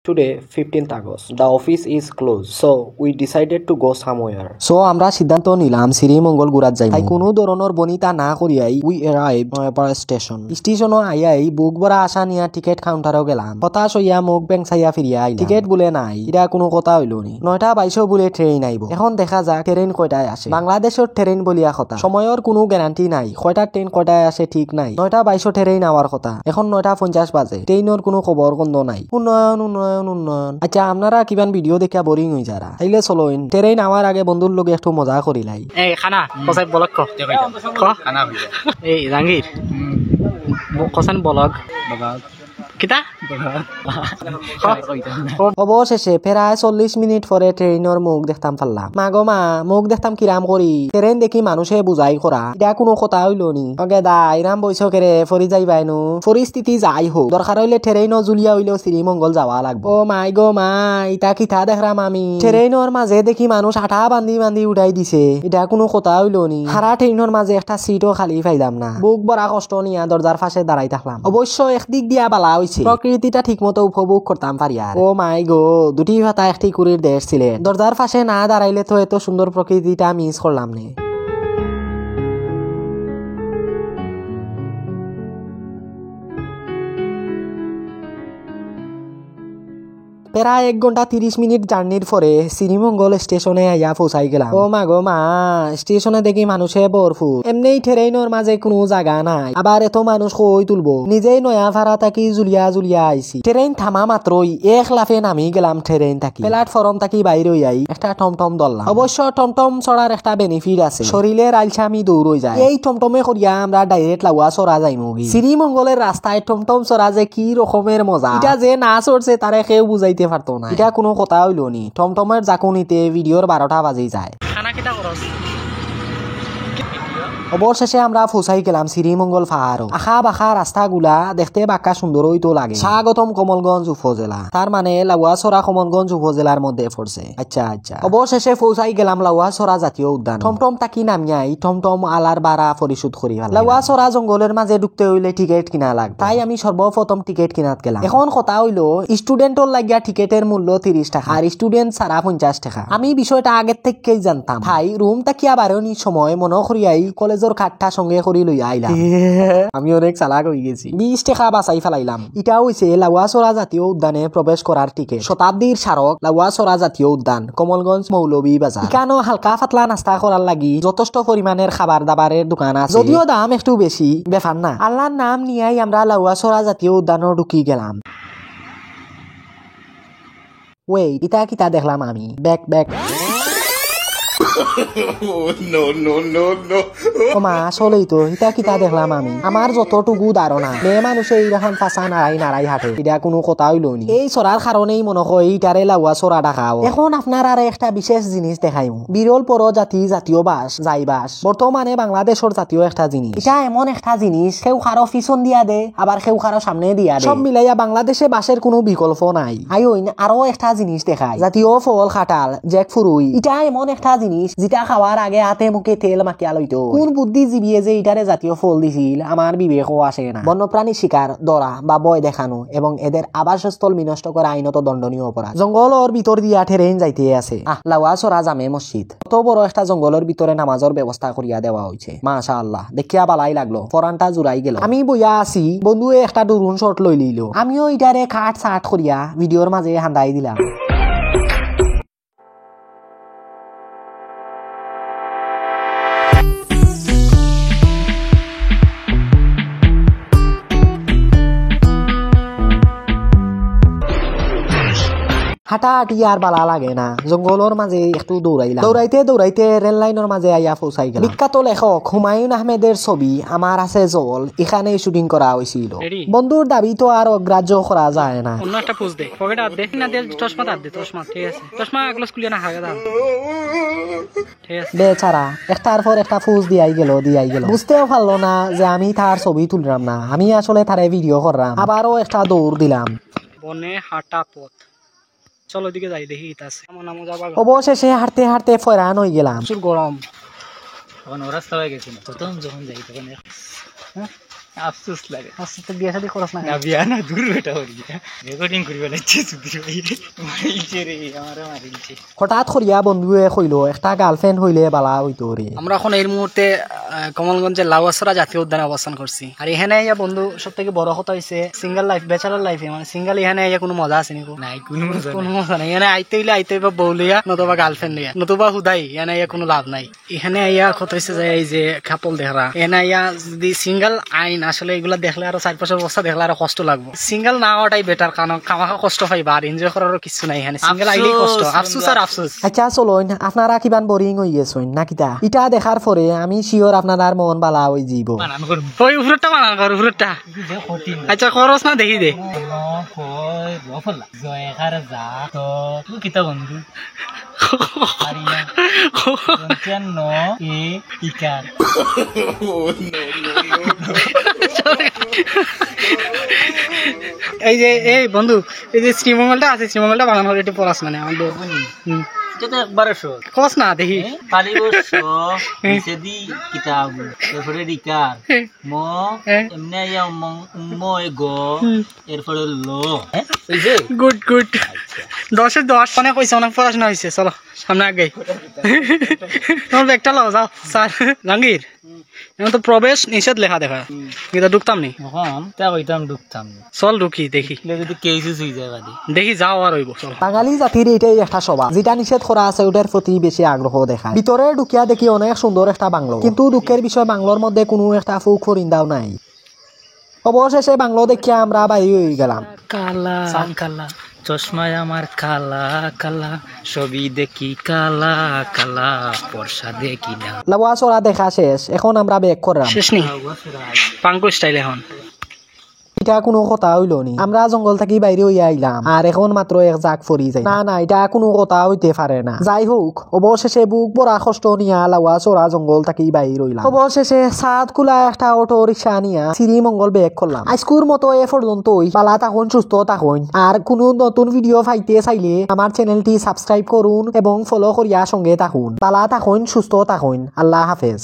Today, 15th August, the office is closed, so we decided to go somewhere. So আমরা সিদ্ধান্ত নিলাম শ্রীমঙ্গল ঘুরাত যাই। তাই কোনো ধরনের বনিতা না করিয়াই we arrived Noyaপাড়া স্টেশন। স্টেশনও আইয়াই বুক ভরা আসা নিয়া টিকেট কাউন্টারও গেলাম। হতাশ হইয়া মুখ বেংসাইয়া ফিরিয়া আইলাম। টিকেট বলে নাই, এটা কোনো কথা হইল নি। 9:22 বলে ট্রেন আইব। এখন দেখা যাক ট্রেন কয়টায় আসে। বাংলাদেশের ট্রেন বলিয়া কথা, সময়ের কোনো গ্যারান্টি নাই। কয়টা ট্রেন কয়টায় আসে ঠিক নাই। 9:22 ট্রেন আওয়ার কথা, এখন 9:50 বাজে। ট্রেনের কোনো খবর গন্ধ নাই। উন্নয়ন। আচ্ছা, আপনারা কিবান ভিডিও দেখা বোরিং হই যারা, তাইলে চলো ট্রেন আওয়ার আগে বন্ধুর লগে একটু মজা করিলাই। এই খানা কসাই ব্লগ ক খানা হইছে এই জাঙ্গির কসান ব্লগ কিতা অবশেষে প্রায় 40 মিনিট পরে ট্রেনের মুখ দেখতাম পারলাম। মাগো মা, মুখ দেখতাম কিরাম করি। ট্রেন দেখি মানুষে বুঝাই করা, এটা কোনো কথা হইল নি। ওকে দা ইরাম বৈশকেরে ফরি যাইবাইনু, পরিস্থিতি যাই হোক, দরকার হইলে ট্রেনও জুলিয়া হইলেও শ্রীমঙ্গল যাওয়া লাগবে। ও মাই গো মা, ইটা কিতা দেখলাম আমি। ট্রেনের মাঝে দেখি মানুষ আঠা বান্ধি বান্ধি উঠাই দিছে, এটা কোনো কথা হইল নি। সারা ট্রেনের মাঝে একটা সিটও খালি পাইলাম না। বুক বড়া কষ্ট নিয়া দরজার পাশে দাঁড়াই থাকলাম। অবশ্য একদিক দিয়া বালা হইছে, প্রকৃতিটা ঠিক মতো উপভোগ করতাম পারি আর। ও মাই গো, দুটি ভাতা একটি কুড়ির দেশ ছিলেন। দরজার পাশে না দাঁড়াইলে তো এত সুন্দর প্রকৃতিটা মিস করলাম না। প্রায় 1 ঘন্টা 30 মিনিট জার্নির পরে শ্রীমঙ্গল স্টেশনে আইয়া পৌঁছাই গেলাম। ও মা গো মা, স্টেশনে দেখি মানুষে ভরপুর। এমনি ট্রেনের মাঝে কোনো জায়গা নাই, আবার এত মানুষ কই তুলবো। নিজেই নয়াপাড়া থাকি জুলিয়া আইছি। ট্রেন থামা মাত্রই এক লাফে নামি গেলাম ট্রেন থাকি। প্ল্যাটফর্ম থাকি বাইরে আই একটা টমটম ধরলাম। অবশ্য টমটম চড়ার একটা বেনিফিট আছে, শরীরের আলসামি দৌড় হয়ে যায়। এই টমটমে করিয়া আমরা ডাইরেক্ট লাউয়া চড়া যাইমু। শ্রীমঙ্গলের রাস্তায় টমটম চড়া যে কি রকমের মজা, এটা যে না চড়ছে তারে কেউ বুঝাইতে পারতো না। এটা কোনো কথা হইল নি। টমটমের জাকুনিতে ভিডিওর 12টা বাজে যায়। খানা কিতা করছ? অবশেষে আমরা পৌঁছাই গেলাম শ্রীমঙ্গল পাহাড়। আখা বাখা রাস্তাগুলা দেখতে বাক্কা সুন্দর হইতো লাগে। স্বাগতম কমলগঞ্জ উপজেলা, তার মানে লাউয়াছড়া কমলগঞ্জ উপজেলার মধ্যে পড়ছে। আচ্ছা। অবশেষে পৌঁছাই গেলাম লাউয়াছড়া জাতীয় উদ্যান। টমটম তাকি নামিয়াই টমটম আলার ভাড়া পরিশোধ করি। লাউয়াছড়া জঙ্গলের মাঝে ঢুকতে হইলে টিকেট কিনা লাগবে, তাই আমি সর্বপ্রথম টিকেট কিনাত গেলাম। এখন কথা হইলো, স্টুডেন্টর লাগিয়া টিকেটের মূল্য 30 টাকা আর স্টুডেন্ট ছাড়া 50 টাকা। আমি বিষয়টা আগের থেকেই জানতাম। ভাই রুম তাকিয়া বারোনির সময় মনে করিয়াই কলেজের খাটটা সঙ্গে করি লইয়া আইলাম। আমি অনেক চালাক হয়ে গেছি। 20 টাকা বাঁচাই ফেলাইলাম। এটা হইছে লাউয়াছড়া জাতীয় উদ্যানে প্রবেশ করার টিকেট। শতাব্দীর স্মারক লাউয়াছড়া জাতীয় উদ্যান, কমলগঞ্জ মৌলভী বাজার। এখানেও হালকা পাতলা নাস্তা করার লাগি যথেষ্ট পরিমাণের খাবার দাবারের দোকান আছে, যদিও দাম একটু বেশি, ব্যাপার না। আল্লাহর নাম নিয়াই আমরা লাউয়াছড়া জাতীয় উদ্যানে ঢুকি গেলাম। ওয়েট, ইটা কিতা দেখলাম আমি? ব্যাক মা আসলেই তো ইটা কিতা দেখলাম আমি। আমার যতটুকু ধারণা, মেয়ে মানুষে এইরকম ফাঁসা নাড়াই হাঁটে, এটা কোনো কথা হইল নি। এই চড়ার কারণেই মনে হয় ইটারে লাউয়া চড়া ডাকাও। এখন আপনার আর একটা বিশেষ জিনিস দেখাইমু। বিরল প্রজাতি জাতীয় বাস, যাই বাস বর্তমানে বাংলাদেশের জাতীয় একটা জিনিস। এটা এমন একটা জিনিস, কেউ কারো পিছন দিয়া দে, আবার কেউ কারো সামনে দিয়া দে, সব মিলাইয়া বাংলাদেশে বাসের কোনো বিকল্প নাই। আরো একটা জিনিস দেখাই, জাতীয় ফল খাটাল, জ্যাকফ্রুট। এটা এমন একটা জিনিস যেটা খাওয়ার আগে হাতে মুখে তেল মাখিয়া লইতো। কোন বুদ্ধিজীবীয়ে যে এটারে জাতীয় ফল দিছিল আমার বিবেকও আসে না। বন্যপ্রাণী শিকার, ধরা বা ভয় দেখানো এবং এদের আবাসস্থল বিনষ্ট করা আইনত দণ্ডনীয় অপরাধ। জঙ্গলের ভিতর দিয়া ট্রেন যাইতে আছে। লাউয়াছড়া জামে মসজিদ, কত বড় একটা জঙ্গলের ভিতরে নামাজের ব্যবস্থা করিয়া দেওয়া হয়েছে। মাশাআল্লাহ, দেখিয়া বালাই লাগলো, পরানটা জুড়াই গেল। আমি বইয়া আছি, বন্ধুয়ে একটা ড্রোন শট লই লইল। আমিও এটারে কাট সাট করিয়া ভিডিওর মাঝে হান্দাই দিলাম। হাঁটাহাঁটি আর বালা লাগে না, জঙ্গলের মাঝে একটু দৌড়াইতে রেল লাইনের মাঝে আইয়া পৌঁছাই গেল। বিখ্যাত লেখক হুমায়ুন আহমেদের ছবি আমার আছে জল এখানে শুটিং করা হয়েছিল। বন্ধুর দাবি তো আর অগ্রাহ্য করা যায় না। অন্য একটা পোজ দে, পকেটে হাত দে, না দে, চশমা হাত দে, চশমা ঠিক আছে, চশমা গ্লাস খুলিয়া না হাগা দাও, ঠিক আছে। বেচারা একটার পর একটা ফুজ দিয়াই গেল। বুঝতেও পারলো না যে আমি তার ছবি তুললাম না, আমি আসলে তারে ভিডিও করলাম। আবারও একটা দৌড় দিলাম। বনে হাঁটা পথ, চলো দিকে যাই দেখি কি আছে। অবশেষে হাঁটতে ফয়রান হয়ে গেলাম। প্রচুর গরম, রাস্তা হয়ে গেছে। প্রথম যখন যাই তখন আফসোস লাগে আফসোস তো বিয়া শাদি খরচ না না বিয়া না দূর বেটা হরি রেকর্ডিং করিবা লাগছে সুধীর ভাই মারিলছে রে আমারে মারিলছে হঠাৎ করিয়া বন্ধুয়ে কইলো একটা গার্লফ্রেন্ড হইলে বালা হইতো রে। আমরা এখন এই মুহূর্তে কমলগঞ্জের লাউয়াছড়া জাতীয় উদ্যানে অবস্থান করছি। আর এখানে ইয়া বন্ধু সব থেকে বড় কথা হইছে সিঙ্গেল লাইফ ব্যাচেলর লাইফে মানে সিঙ্গেল এখানে ইয়া কোনো মজা আছে নিকো নাই কোনো মজা নাই। এখানে আইতে হইবা বউলিয়া নতুবা গার্লফ্রেন্ড লিয়া নতুবা হুদাই এখানে ইয়া কোনো লাভ নাই। এখানে ইয়া কথা হইছে যে এই যে কাপল দেখরা এখানে ইয়া যদি সিঙ্গেল আইন আসলে এগুলা দেখলে আরো 4-5 অবস্থা দেখলে আরো কষ্ট লাগবে। সিঙ্গেল না হওয়াটাই বেটার কারণ কামাখা কষ্ট পাইবা আর এনজয় করারও কিছু নাই। এখানে সিঙ্গেল আইলেই কষ্ট আফসোস আর আফসোস। আচ্ছা চলুন আপনারা কিমান বোরিং হয়ে গেছেন না কিতা ইটা দেখার পরে আমি শিওর আপনার মন বালা হয়ে যাব। ওই উপরটা বানান কর উপরটা আচ্ছা খরচ না দেখি দে বন্ধু এই যে এই বন্ধু এই যে শ্রীমঙ্গলটা আছে শ্রীমঙ্গলটা বানানো একটু পড়াস মানে আমাদের একবারে খোঁজ না দেখি গুড গুড 10-10 মানে কইছে অনেক পড়াশোনা হয়েছে। চলো সামনে আগে তোমার ব্যাগটা লাও যাও স্যার জাহাঙ্গীর এখন তো প্রবেশ নিষেধ লেখা দেখা কিন্তু ঢুকতাম নি ঢুকতাম চল ঢুকি দেখি যদি কেসেস হয়ে যায় দেখি যাও আর হইব। চল বাঙালি জাতির এটাই একটা স্বভাব যেটা নিষেধ করা আছে ওটার প্রতি বেশি আগ্রহ দেখায়। ভিতরে ঢুকিয়া দেখি অনেক সুন্দর একটা বাংলো কিন্তু দুঃখের বিষয় বাংলোর মধ্যে কোনো একটা ফুক ফরিন্দাও নাই। অবশেষে বাংলো দেখিয়া আমরা বাইরে হয়ে গেলাম। কালা কালা চশমায় আমার কালা কালা ছবি দেখি কালা কালা পরশা দেখি না। লাউয়াছড়া দেখা শেষ এখন আমরা ব্যাক করলাম শেষ নি পাঙ্কু স্টাইল এখন এটা কোনো কথা হইল নি আমরা জঙ্গল থেকে বাইরে হইয়া আইলাম আর এখন মাত্র এক জাক ফরি যাই না এটা কোনো কথা হইতে পারে না। যাই হোক অবশেষে বুক বড়া কষ্ট নিয়া লাউয়াছড়া জঙ্গল থেকে বাইরে হইলাম। অবশেষে সাত কুলা একটা অটো রিক্সা নিয়া শ্রীমঙ্গল ব্যাক করলাম। আজকুর মতো এ পর্যন্তই বালা থাকুন সুস্থ থাকুন আর কোনো নতুন ভিডিও পাইতে চাইলে আমার চ্যানেলটি সাবস্ক্রাইব করুন এবং ফলো করিয়া সঙ্গে থাকুন। বালা থাকুন সুস্থ থাকুন আল্লাহ হাফেজ।